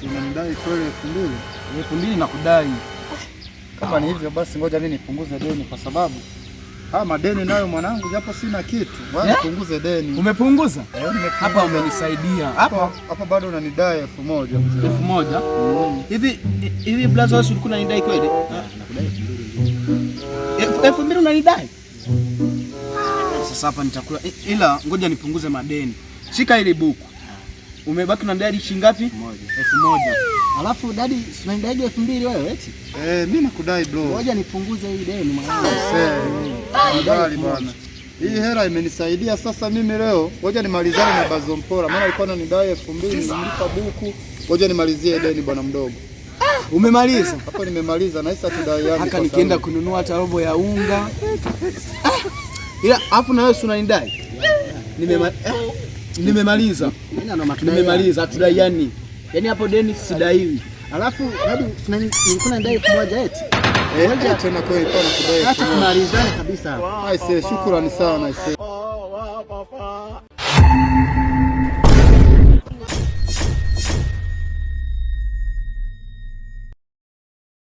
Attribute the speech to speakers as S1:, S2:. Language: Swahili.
S1: si unanidai kweli 2000?
S2: 2000 nakudai.
S1: Kama ni hivyo basi ngoja mimi nipunguze deni kwa sababu madeni nayo mwanangu japo sina kitu. Bwana nipunguze deni.
S2: Umepunguza? Hapa umenisaidia.
S1: Hapa bado unanidai 1000.
S2: 1000? Hivi blaza wewe ulikuwa unanidai kweli? Nakudai 2000. 2000 unanidai? Sasa hapa nitakula ila ngoja nipunguze madeni. Shika ile buku. Umebaki na dadi shilingi ngapi? 1000.
S3: Alafu dadi unanidai 2000 wewe eti?
S1: Mimi nakudai bro.
S3: Ngoja nipunguze hii deni mwanangu.
S1: Dali bwana. Hii hela imenisaidia sasa mimi leo. Ngoja nimalizane na Bazompora. Maana alikuwa ananidai 2000 nimlipa buku. Ngoja nimalizie deni bwana mdogo.
S2: Umemaliza?
S1: Hapo nimemaliza na hisa tudai yangu.
S2: Haka nikienda kununua hata robo ya unga. Ila afu na wewe unanidai? Nimemaliza. Nimemaliza tudai yani. Yaani hapo deni sidaiwi.
S3: Alafu hadi nilikuwa nadai 1000 eti.
S1: Tena kweli kwa nakudai.
S3: Acha tumalizane kabisa.
S1: Aise, shukrani sana aise.